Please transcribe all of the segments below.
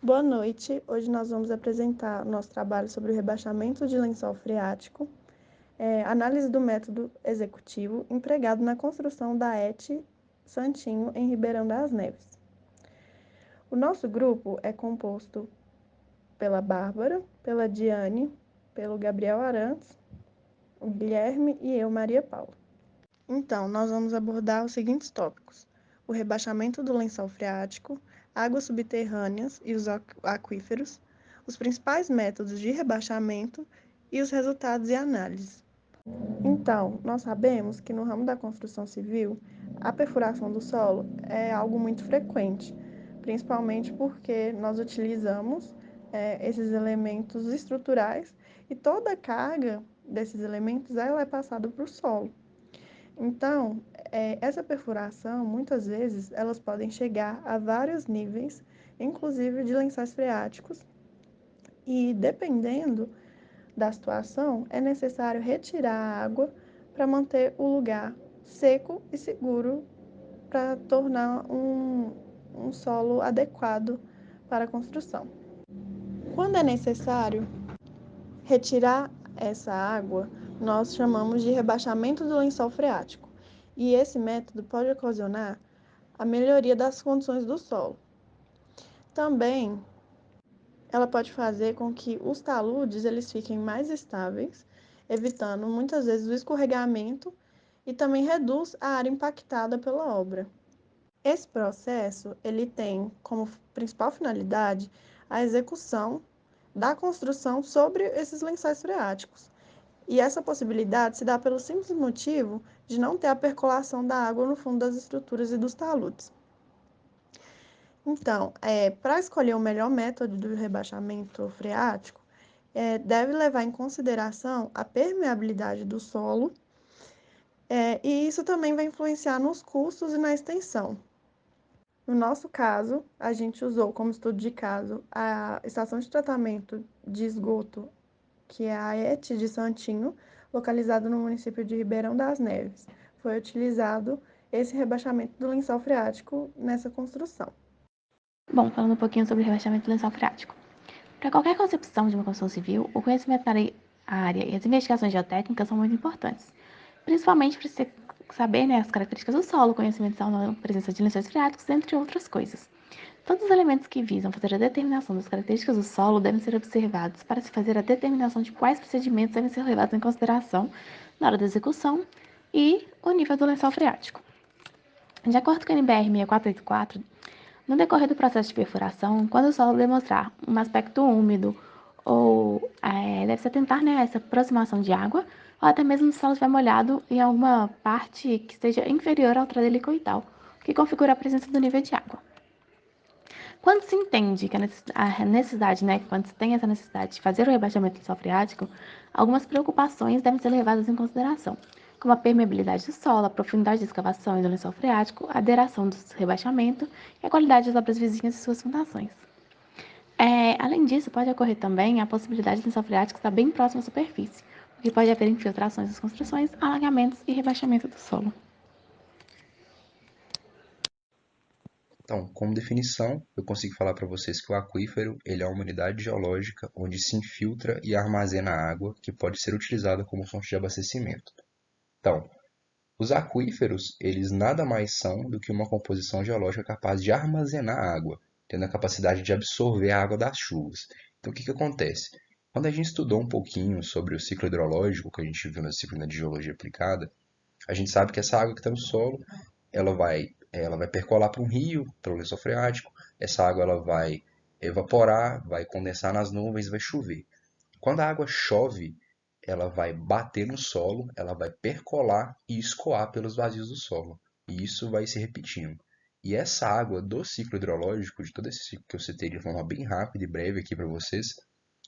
Boa noite. Hoje nós vamos apresentar nosso trabalho sobre o rebaixamento de lençol freático, análise do método executivo empregado na construção da ET Santinho em Ribeirão das Neves. O nosso grupo é composto pela Bárbara, pela Diane, pelo Gabriel Arantes, o Guilherme e eu, Maria Paula. Então, nós vamos abordar os seguintes tópicos: o rebaixamento do lençol freático, águas subterrâneas e os aquíferos, os principais métodos de rebaixamento e os resultados e análises. Então, nós sabemos que no ramo da construção civil, a perfuração do solo é algo muito frequente, principalmente porque nós utilizamos esses elementos estruturais e toda a carga desses elementos ela é passada para o solo. Então, essa perfuração, muitas vezes, elas podem chegar a vários níveis, inclusive de lençóis freáticos, e dependendo da situação, é necessário retirar a água para manter o lugar seco e seguro para tornar um solo adequado para a construção. Quando é necessário retirar essa água, nós chamamos de rebaixamento do lençol freático. E esse método pode ocasionar a melhoria das condições do solo. Também, ela pode fazer com que os taludes eles fiquem mais estáveis, evitando muitas vezes o escorregamento e também reduz a área impactada pela obra. Esse processo ele tem como principal finalidade a execução da construção sobre esses lençóis freáticos. E essa possibilidade se dá pelo simples motivo de não ter a percolação da água no fundo das estruturas e dos taludes. Então, para escolher o melhor método do rebaixamento freático, deve levar em consideração a permeabilidade do solo, e isso também vai influenciar nos custos e na extensão. No nosso caso, a gente usou como estudo de caso a estação de tratamento de esgoto, que é a ET de Santinho, localizada no município de Ribeirão das Neves. Foi utilizado esse rebaixamento do lençol freático nessa construção. Bom, falando um pouquinho sobre o rebaixamento do lençol freático. Para qualquer concepção de uma construção civil, o conhecimento na área e as investigações geotécnicas são muito importantes, principalmente para você saber, né, as características do solo, conhecimento da presença de lençóis freáticos, entre outras coisas. Todos os elementos que visam fazer a determinação das características do solo devem ser observados para se fazer a determinação de quais procedimentos devem ser levados em consideração na hora da execução e o nível do lençol freático. De acordo com a NBR 6484, no decorrer do processo de perfuração, quando o solo demonstrar um aspecto úmido ou deve-se atentar, né, a essa aproximação de água, ou até mesmo se o solo estiver molhado em alguma parte que esteja inferior ao altura helicoidal, que configura a presença do nível de água. Quando se entende que a necessidade, né, quando se tem essa necessidade de fazer o rebaixamento do solo freático, algumas preocupações devem ser levadas em consideração, como a permeabilidade do solo, a profundidade de escavação e do lençol freático, a duração do rebaixamento e a qualidade das obras vizinhas e suas fundações. Além disso, pode ocorrer também a possibilidade do lençol freático estar bem próximo à superfície, o que pode haver infiltrações das construções, alagamentos e rebaixamento do solo. Então, como definição, eu consigo falar para vocês que o aquífero ele é uma unidade geológica onde se infiltra e armazena água que pode ser utilizada como fonte de abastecimento. Então, os aquíferos, eles nada mais são do que uma composição geológica capaz de armazenar água, tendo a capacidade de absorver a água das chuvas. Então, o que acontece? Quando a gente estudou um pouquinho sobre o ciclo hidrológico, que a gente viu na disciplina de geologia aplicada, a gente sabe que essa água que está no solo, ela vai percolar para um rio, pelo lençol freático. Essa água ela vai evaporar, vai condensar nas nuvens, vai chover. Quando a água chove, ela vai bater no solo, ela vai percolar e escoar pelos vazios do solo. E isso vai se repetindo. E essa água do ciclo hidrológico, de todo esse ciclo que eu citei de forma bem rápida e breve aqui para vocês,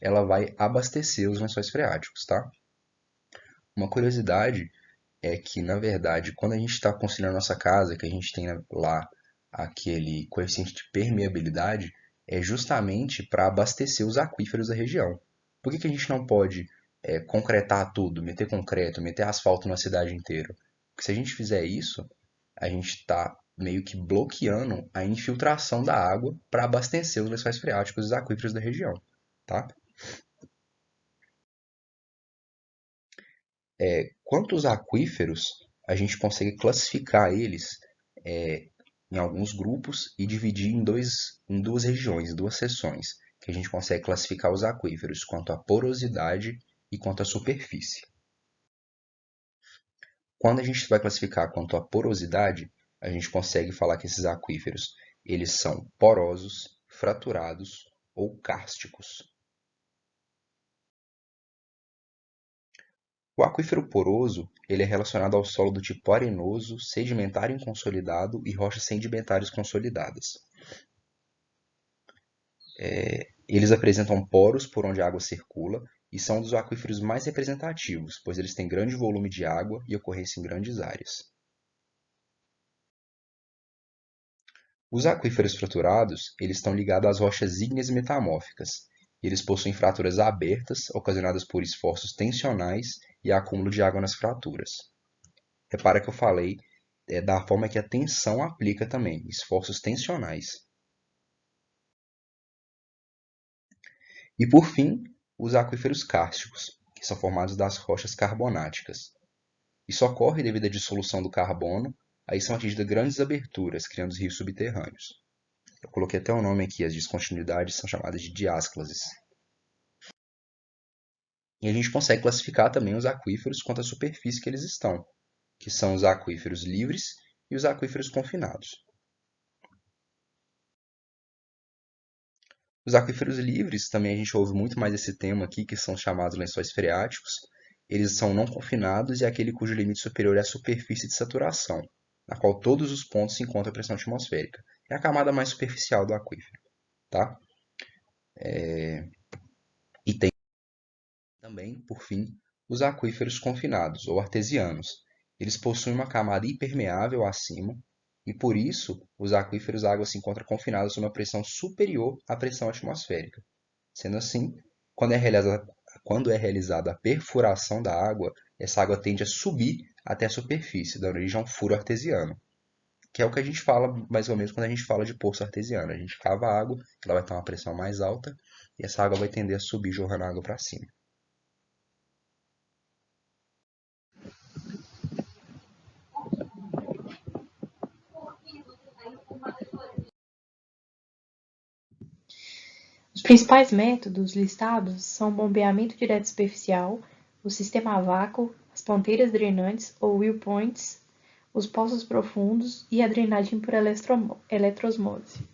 ela vai abastecer os lençóis freáticos, tá? Uma curiosidade é que, na verdade, quando a gente está construindo a nossa casa, que a gente tem lá aquele coeficiente de permeabilidade, é justamente para abastecer os aquíferos da região. Por que a gente não pode concretar tudo, meter concreto, meter asfalto na cidade inteira? Porque se a gente fizer isso, a gente está meio que bloqueando a infiltração da água para abastecer os lençóis freáticos e os aquíferos da região, tá? Quanto aos aquíferos, a gente consegue classificar eles em alguns grupos e dividir em duas regiões, duas seções, que a gente consegue classificar os aquíferos quanto à porosidade e quanto à superfície. Quando a gente vai classificar quanto à porosidade, a gente consegue falar que esses aquíferos eles são porosos, fraturados ou kársticos. O aquífero poroso ele é relacionado ao solo do tipo arenoso, sedimentário inconsolidado e rochas sedimentares consolidadas. Eles apresentam poros por onde a água circula e são um dos aquíferos mais representativos, pois eles têm grande volume de água e ocorrência em grandes áreas. Os aquíferos fraturados eles estão ligados às rochas ígneas metamórficas. E eles possuem fraturas abertas, ocasionadas por esforços tensionais e acúmulo de água nas fraturas. Repara que eu falei da forma que a tensão aplica também, esforços tensionais. E por fim, os aquíferos kársticos, que são formados das rochas carbonáticas. Isso ocorre devido à dissolução do carbono, aí são atingidas grandes aberturas, criando rios subterrâneos. Eu coloquei até o nome aqui, as descontinuidades são chamadas de diásclases. E a gente consegue classificar também os aquíferos quanto à superfície que eles estão, que são os aquíferos livres e os aquíferos confinados. Os aquíferos livres, também a gente ouve muito mais esse tema aqui, que são chamados lençóis freáticos. Eles são não confinados e é aquele cujo limite superior é a superfície de saturação, na qual todos os pontos se encontra a pressão atmosférica. É a camada mais superficial do aquífero. Tá? E tem também, por fim, os aquíferos confinados, ou artesianos. Eles possuem uma camada impermeável acima, e por isso os aquíferos a água se encontra confinada sob uma pressão superior à pressão atmosférica. Sendo assim, quando é realizada a perfuração da água, essa água tende a subir até a superfície, dando origem a um furo artesiano, que é o que a gente fala mais ou menos quando a gente fala de poço artesiano. A gente cava a água, ela vai ter uma pressão mais alta, e essa água vai tender a subir, jorrando a água para cima. Os principais métodos listados são o bombeamento direto superficial, o sistema a vácuo, as ponteiras drenantes ou well points, os poços profundos e a drenagem por eletrosmose.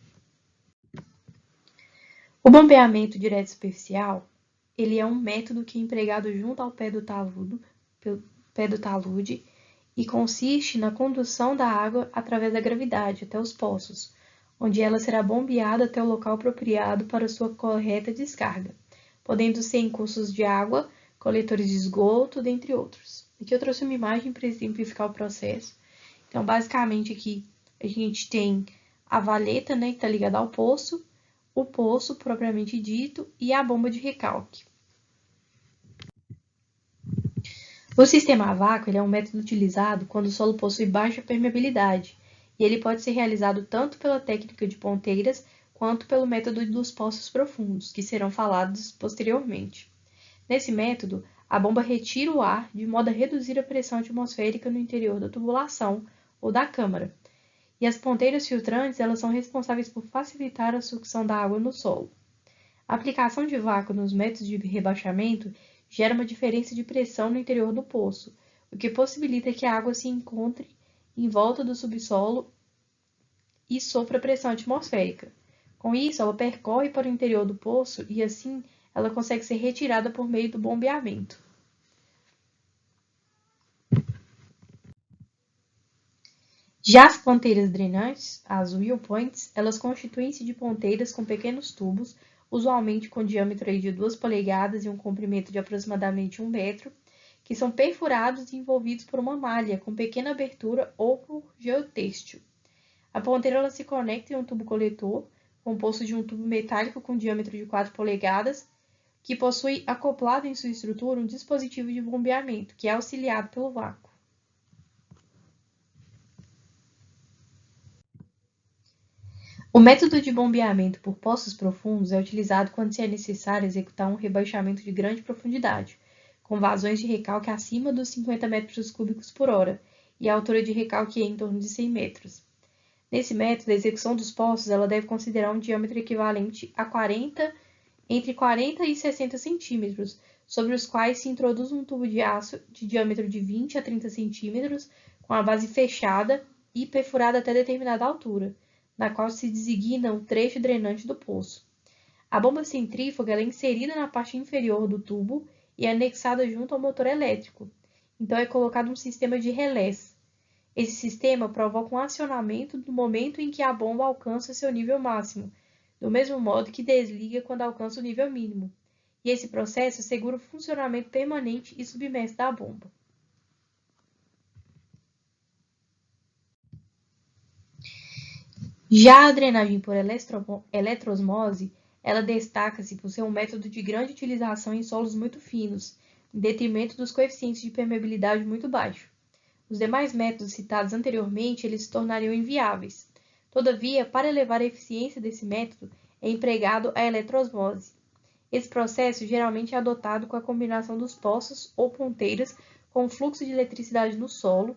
O bombeamento direto superficial ele é um método que é empregado junto ao pé do talude e consiste na condução da água através da gravidade até os poços, onde ela será bombeada até o local apropriado para sua correta descarga, podendo ser em cursos de água, coletores de esgoto, dentre outros. Aqui eu trouxe uma imagem para exemplificar o processo. Então, basicamente, aqui a gente tem a valeta, né, que está ligada ao poço, o poço propriamente dito e a bomba de recalque. O sistema a vácuo é um método utilizado quando o solo possui baixa permeabilidade, e ele pode ser realizado tanto pela técnica de ponteiras quanto pelo método dos poços profundos, que serão falados posteriormente. Nesse método, a bomba retira o ar de modo a reduzir a pressão atmosférica no interior da tubulação ou da câmara, e as ponteiras filtrantes elas são responsáveis por facilitar a sucção da água no solo. A aplicação de vácuo nos métodos de rebaixamento gera uma diferença de pressão no interior do poço, o que possibilita que a água se encontre em volta do subsolo e sofra pressão atmosférica. Com isso, ela percorre para o interior do poço e, assim, ela consegue ser retirada por meio do bombeamento. Já as ponteiras drenantes, as well points, elas constituem-se de ponteiras com pequenos tubos, usualmente com diâmetro de 2 polegadas e um comprimento de aproximadamente 1 metro, que são perfurados e envolvidos por uma malha com pequena abertura ou por geotêxtil. A ponteira ela se conecta em um tubo coletor, composto de um tubo metálico com diâmetro de 4 polegadas, que possui acoplado em sua estrutura um dispositivo de bombeamento, que é auxiliado pelo vácuo. O método de bombeamento por poços profundos é utilizado quando se é necessário executar um rebaixamento de grande profundidade, com vazões de recalque acima dos 50 metros cúbicos por hora e a altura de recalque em torno de 100 metros. Nesse método, a execução dos poços ela deve considerar um diâmetro equivalente a entre 40 e 60 centímetros, sobre os quais se introduz um tubo de aço de diâmetro de 20 a 30 centímetros, com a base fechada e perfurada até determinada altura, na qual se designa o trecho drenante do poço. A bomba centrífuga é inserida na parte inferior do tubo e é anexada junto ao motor elétrico. Então é colocado um sistema de relés. Esse sistema provoca um acionamento no momento em que a bomba alcança seu nível máximo, do mesmo modo que desliga quando alcança o nível mínimo. E esse processo assegura o funcionamento permanente e submerso da bomba. Já a drenagem por eletroosmose, ela destaca-se por ser um método de grande utilização em solos muito finos, em detrimento dos coeficientes de permeabilidade muito baixos. Os demais métodos citados anteriormente, eles se tornariam inviáveis. Todavia, para elevar a eficiência desse método, é empregado a eletroosmose. Esse processo geralmente é adotado com a combinação dos poços ou ponteiras com fluxo de eletricidade no solo,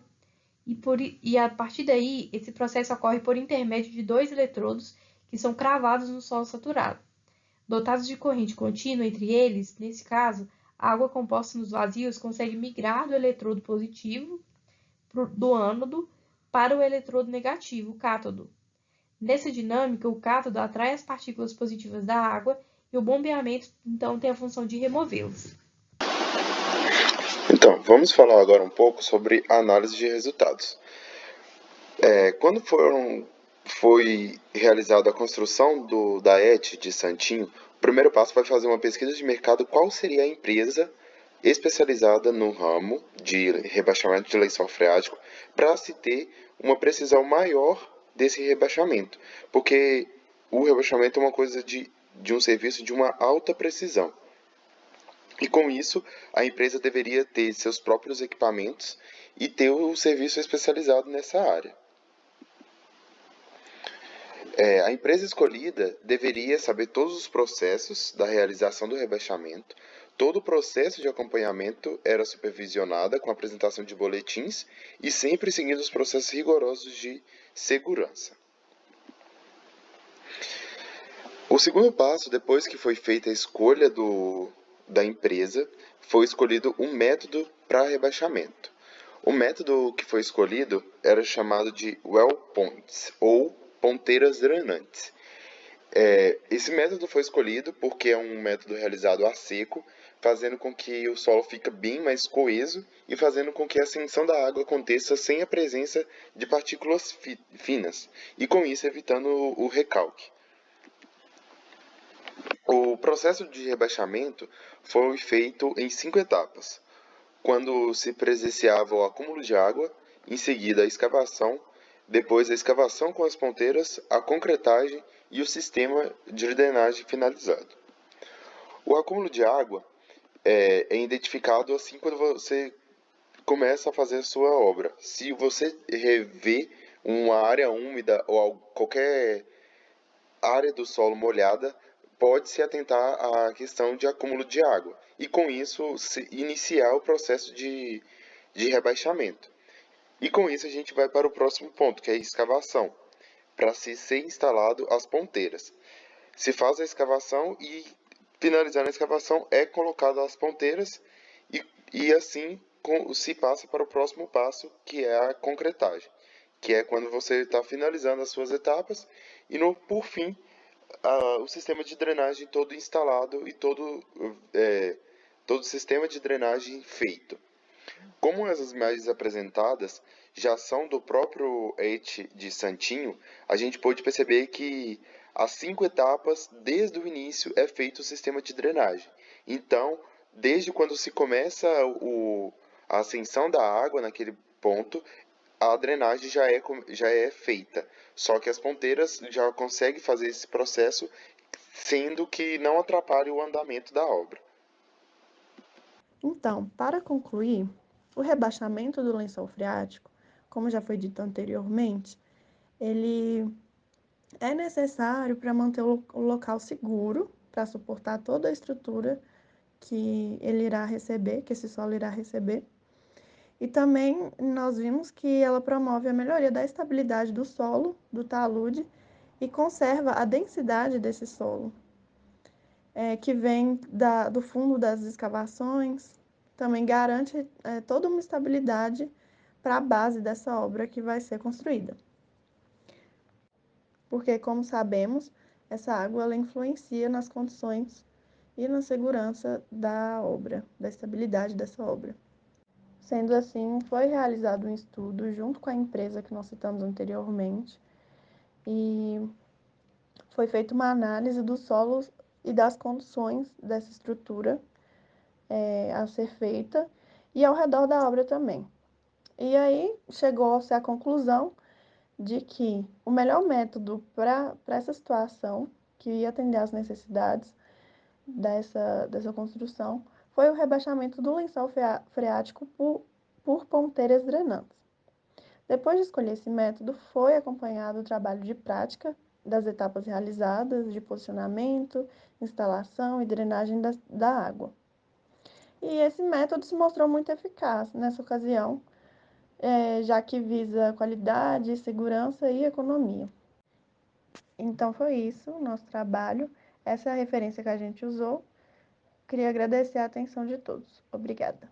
e a partir daí, esse processo ocorre por intermédio de dois eletrodos que são cravados no solo saturado. Dotados de corrente contínua entre eles, nesse caso, a água composta nos vazios consegue migrar do eletrodo positivo do ânodo para o eletrodo negativo, o cátodo. Nessa dinâmica, o cátodo atrai as partículas positivas da água e o bombeamento, então, tem a função de removê-las. Então, vamos falar agora um pouco sobre análise de resultados. Quando foi realizada a construção da ET de Santinho, o primeiro passo foi fazer uma pesquisa de mercado qual seria a empresa especializada no ramo de rebaixamento de lençol freático para se ter uma precisão maior desse rebaixamento, porque o rebaixamento é uma coisa de um serviço de uma alta precisão. E com isso, a empresa deveria ter seus próprios equipamentos e ter o serviço especializado nessa área. A empresa escolhida deveria saber todos os processos da realização do rebaixamento. Todo o processo de acompanhamento era supervisionado com a apresentação de boletins e sempre seguindo os processos rigorosos de segurança. O segundo passo, depois que foi feita a escolha da empresa, foi escolhido um método para rebaixamento. O método que foi escolhido era chamado de well points, ou ponteiras drenantes. Esse método foi escolhido porque é um método realizado a seco, fazendo com que o solo fique bem mais coeso e fazendo com que a ascensão da água aconteça sem a presença de partículas finas, e com isso evitando o recalque. O processo de rebaixamento foi feito em 5 etapas, quando se presenciava o acúmulo de água, em seguida a escavação, depois a escavação com as ponteiras, a concretagem e o sistema de drenagem finalizado. O acúmulo de água é identificado assim quando você começa a fazer a sua obra. Se você rever uma área úmida ou qualquer área do solo molhada, pode-se atentar à questão de acúmulo de água e, com isso, iniciar o processo de rebaixamento. E com isso a gente vai para o próximo ponto, que é a escavação, para se ser instalado as ponteiras. Se faz a escavação e, finalizando a escavação, é colocado as ponteiras e assim se passa para o próximo passo, que é a concretagem, que é quando você está finalizando as suas etapas e, por fim, o sistema de drenagem todo instalado e todo o sistema de drenagem feito. Como as imagens apresentadas já são do próprio ET de Santinho, a gente pode perceber que as 5 etapas, desde o início, é feito o sistema de drenagem. Então, desde quando se começa a ascensão da água naquele ponto, a drenagem já é feita. Só que as ponteiras já conseguem fazer esse processo, sendo que não atrapalha o andamento da obra. Então, para concluir, o rebaixamento do lençol freático, como já foi dito anteriormente, ele é necessário para manter o local seguro, para suportar toda a estrutura que ele irá receber, que esse solo irá receber. E também nós vimos que ela promove a melhoria da estabilidade do solo, do talude, e conserva a densidade desse solo, que vem do fundo das escavações. Também garante toda uma estabilidade para a base dessa obra que vai ser construída. Porque, como sabemos, essa água ela influencia nas condições e na segurança da obra, da estabilidade dessa obra. Sendo assim, foi realizado um estudo junto com a empresa que nós citamos anteriormente e foi feita uma análise dos solos e das condições dessa estrutura a ser feita e ao redor da obra também. E aí chegou-se à conclusão de que o melhor método para essa situação, que ia atender às necessidades dessa construção, foi o rebaixamento do lençol freático por ponteiras drenantes. Depois de escolher esse método, foi acompanhado o trabalho de prática das etapas realizadas de posicionamento, instalação e drenagem da água. E esse método se mostrou muito eficaz nessa ocasião, já que visa qualidade, segurança e economia. Então foi isso, o nosso trabalho. Essa é a referência que a gente usou. Queria agradecer a atenção de todos. Obrigada.